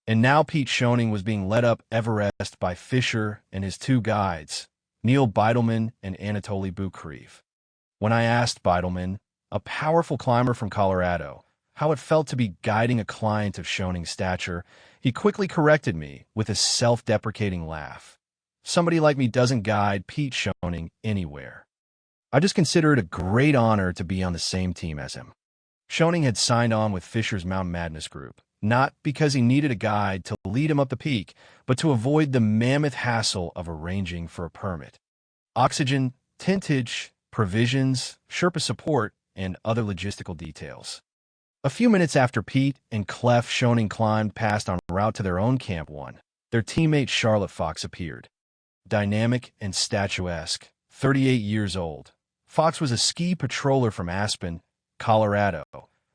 And now Pete Schoening was being led up Everest by Fisher and his two guides, Neil Beidelman and Anatoly Bukreev. When I asked Beidelman, a powerful climber from Colorado, how it felt to be guiding a client of Schoening's stature, he quickly corrected me with a self-deprecating laugh. Somebody like me doesn't guide Pete Schoening anywhere. I just consider it a great honor to be on the same team as him. Schoening had signed on with Fisher's Mountain Madness group, not because he needed a guide to lead him up the peak, but to avoid the mammoth hassle of arranging for a permit. Oxygen, tintage, provisions, Sherpa support, and other logistical details. A few minutes after Pete and Clef Schoening climbed past en route to their own Camp 1, their teammate Charlotte Fox appeared. Dynamic and statuesque, 38 years old, Fox was a ski patroller from Aspen, Colorado,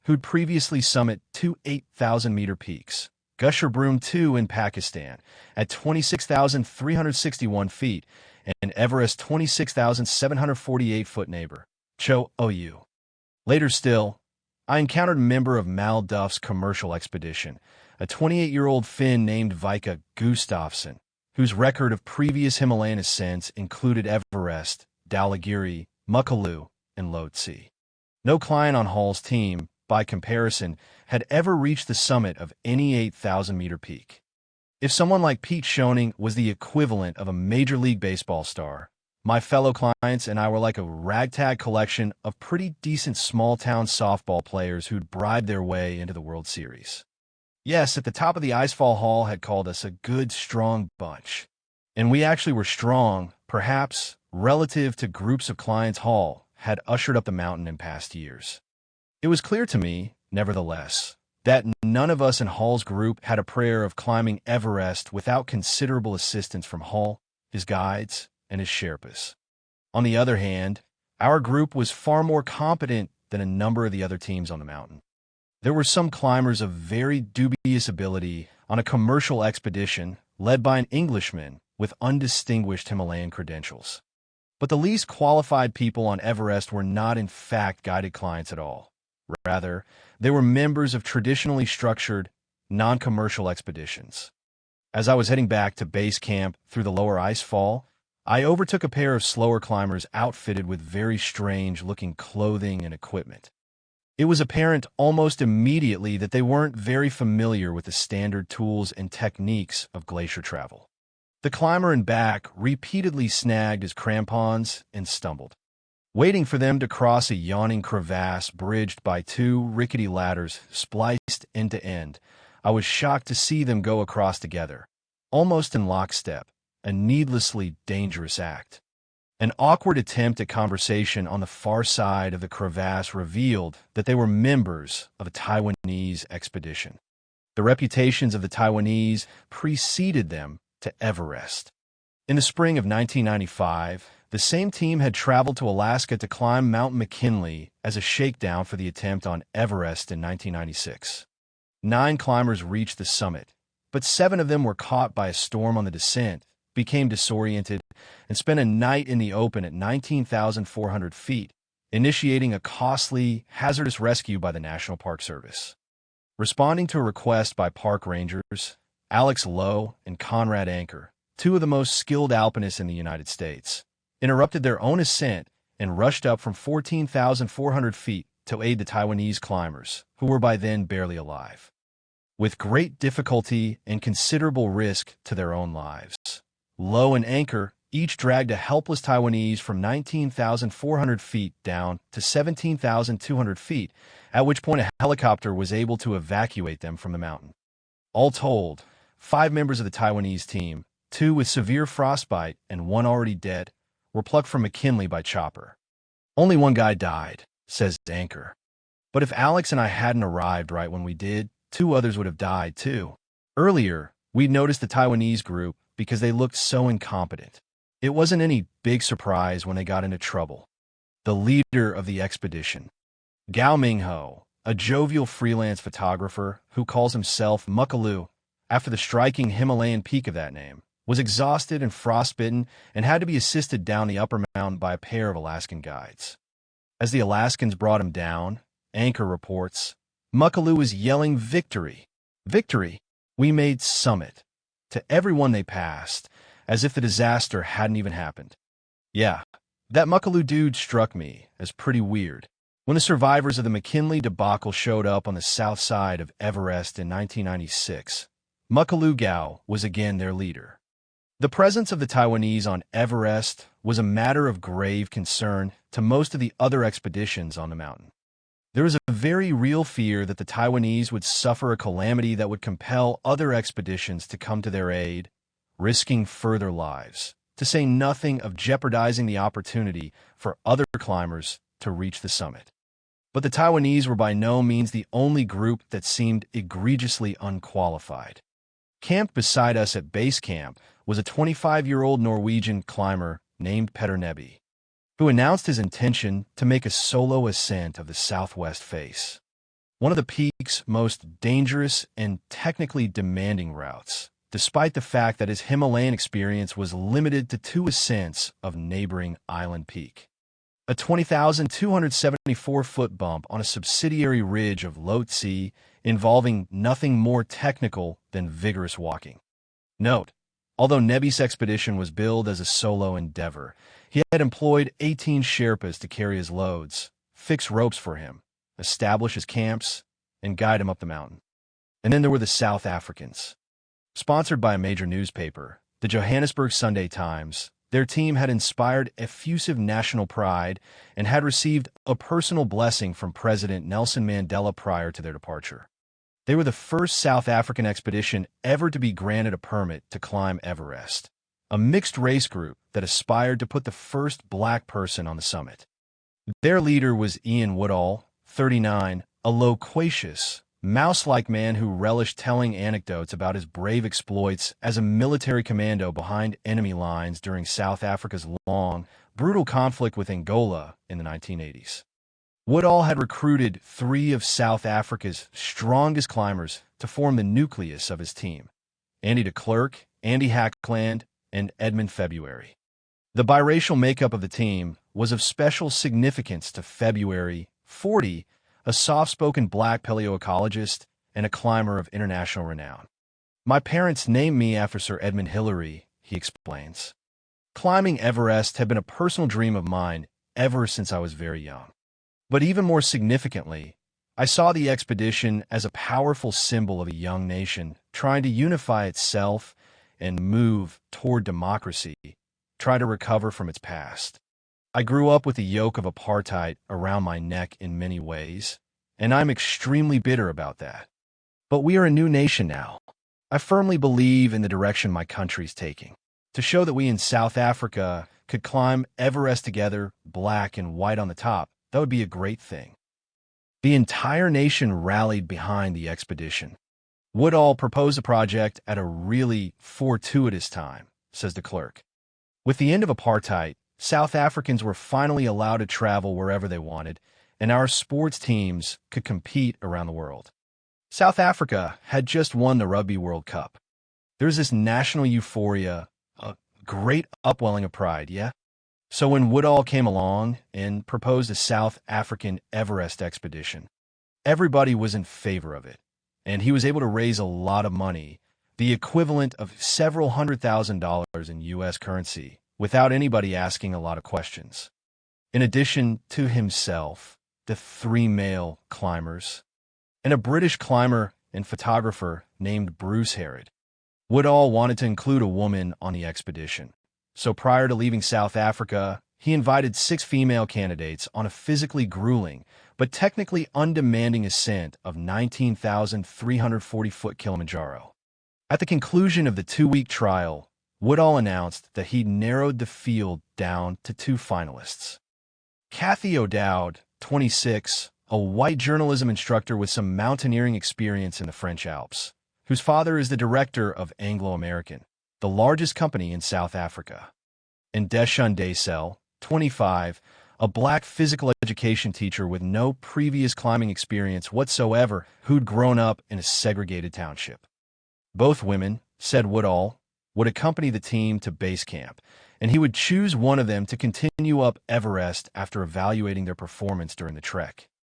who'd previously summited two 8,000-meter peaks, Gusher Broom 2 in Pakistan at 26,361 feet, and Everest 26,748-foot neighbor, Cho Oyu. Later still, I encountered a member of Mal Duff's commercial expedition, a 28-year-old Finn named Vika Gustafsson, whose record of previous Himalayan ascents included Everest, Dhaulagiri, Makalu, and Lhotse. No client on Hall's team, by comparison, had ever reached the summit of any 8,000-meter peak. If someone like Pete Schoening was the equivalent of a Major League Baseball star, my fellow clients and I were like a ragtag collection of pretty decent small-town softball players who'd bribed their way into the World Series. Yes, at the top of the Icefall, Hall had called us a good, strong bunch. And we actually were strong, perhaps, relative to groups of clients Hall had ushered up the mountain in past years. It was clear to me, nevertheless, that none of us in Hall's group had a prayer of climbing Everest without considerable assistance from Hall, his guides, and his Sherpas. On the other hand, our group was far more competent than a number of the other teams on the mountain. There were some climbers of very dubious ability on a commercial expedition led by an Englishman with undistinguished Himalayan credentials. But the least qualified people on Everest were not in fact guided clients at all. Rather, they were members of traditionally structured, non-commercial expeditions. As I was heading back to base camp through the lower Icefall, I overtook a pair of slower climbers outfitted with very strange-looking clothing and equipment. It was apparent almost immediately that they weren't very familiar with the standard tools and techniques of glacier travel. The climber in back repeatedly snagged his crampons and stumbled. Waiting for them to cross a yawning crevasse bridged by two rickety ladders spliced end to end, I was shocked to see them go across together, almost in lockstep, a needlessly dangerous act. An awkward attempt at conversation on the far side of the crevasse revealed that they were members of a Taiwanese expedition. The reputations of the Taiwanese preceded them to Everest. In the spring of 1995, the same team had traveled to Alaska to climb Mount McKinley as a shakedown for the attempt on Everest in 1996. 9 climbers reached the summit, but 7 of them were caught by a storm on the descent, became disoriented, and spent a night in the open at 19,400 feet, initiating a costly, hazardous rescue by the National Park Service. Responding to a request by park rangers, Alex Lowe and Conrad Anker, 2 of the most skilled alpinists in the United States, interrupted their own ascent and rushed up from 14,400 feet to aid the Taiwanese climbers, who were by then barely alive. With great difficulty and considerable risk to their own lives, Lowe and Anker each dragged a helpless Taiwanese from 19,400 feet down to 17,200 feet, at which point a helicopter was able to evacuate them from the mountain. All told, 5 members of the Taiwanese team, 2 with severe frostbite and 1 already dead, were plucked from McKinley by chopper. Only 1 guy died, says Anker. But if Alex and I hadn't arrived right when we did, 2 others would have died too. Earlier, we'd noticed the Taiwanese group because they looked so incompetent. It wasn't any big surprise when they got into trouble. The leader of the expedition, Gao Mingho, a jovial freelance photographer who calls himself Makalu, after the striking Himalayan peak of that name, was exhausted and frostbitten and had to be assisted down the upper mountain by a pair of Alaskan guides. As the Alaskans brought him down, Anker reports, Makalu was yelling victory. Victory! We made summit to everyone they passed, as if the disaster hadn't even happened. Yeah, that Muckaloo dude struck me as pretty weird. When the survivors of the McKinley debacle showed up on the south side of Everest in 1996, Muckaloo Gao was again their leader. The presence of the Taiwanese on Everest was a matter of grave concern to most of the other expeditions on the mountain. There was a very real fear that the Taiwanese would suffer a calamity that would compel other expeditions to come to their aid, risking further lives, to say nothing of jeopardizing the opportunity for other climbers to reach the summit. But the Taiwanese were by no means the only group that seemed egregiously unqualified. Camped beside us at base camp was a 25-year-old Norwegian climber named Petter Neby, who announced his intention to make a solo ascent of the southwest face, one of the peak's most dangerous and technically demanding routes, despite the fact that his Himalayan experience was limited to 2 ascents of neighboring Island Peak. A 20,274-foot bump on a subsidiary ridge of Lhotse involving nothing more technical than vigorous walking. Note, although Neby's expedition was billed as a solo endeavor, he had employed 18 Sherpas to carry his loads, fix ropes for him, establish his camps, and guide him up the mountain. And then there were the South Africans. Sponsored by a major newspaper, the Johannesburg Sunday Times, their team had inspired effusive national pride and had received a personal blessing from President Nelson Mandela prior to their departure. They were the first South African expedition ever to be granted a permit to climb Everest, a mixed-race group that aspired to put the first black person on the summit. Their leader was Ian Woodall, 39, a loquacious, mouse-like man who relished telling anecdotes about his brave exploits as a military commando behind enemy lines during South Africa's long, brutal conflict with Angola in the 1980s. Woodall had recruited 3 of South Africa's strongest climbers to form the nucleus of his team: Andy de Klerk, Andy Hackland, and Edmund February. The biracial makeup of the team was of special significance to February, 40, a soft-spoken black paleoecologist and a climber of international renown. My parents named me after Sir Edmund Hillary, he explains. Climbing Everest had been a personal dream of mine ever since I was very young. But even more significantly, I saw the expedition as a powerful symbol of a young nation trying to unify itself and move toward democracy, try to recover from its past. I grew up with the yoke of apartheid around my neck in many ways, and I'm extremely bitter about that. But we are a new nation now. I firmly believe in the direction my country's taking. To show that we in South Africa could climb Everest together, black and white on the top, that would be a great thing. The entire nation rallied behind the expedition. Woodall proposed the project at a really fortuitous time, says de Klerk. With the end of apartheid, South Africans were finally allowed to travel wherever they wanted, and our sports teams could compete around the world. South Africa had just won the Rugby World Cup. There's this national euphoria, a great upwelling of pride, yeah? So when Woodall came along and proposed a South African Everest expedition, everybody was in favor of it, and he was able to raise a lot of money, the equivalent of several $100,000 in U.S. currency, without anybody asking a lot of questions. In addition to himself, the 3 male climbers, and a British climber and photographer named Bruce Harrod, Woodall wanted to include a woman on the expedition. So prior to leaving South Africa, he invited 6 female candidates on a physically grueling but technically undemanding ascent of 19,340-foot Kilimanjaro. At the conclusion of the 2-week trial, Woodall announced that he'd narrowed the field down to 2 finalists. Kathy O'Dowd, 26, a white journalism instructor with some mountaineering experience in the French Alps, whose father is the director of Anglo American, the largest company in South Africa. And Deshun Daysel, 25, a black physical education teacher with no previous climbing experience whatsoever who'd grown up in a segregated township. Both women, said Woodall, would accompany the team to base camp, and he would choose one of them to continue up Everest after evaluating their performance during the trek.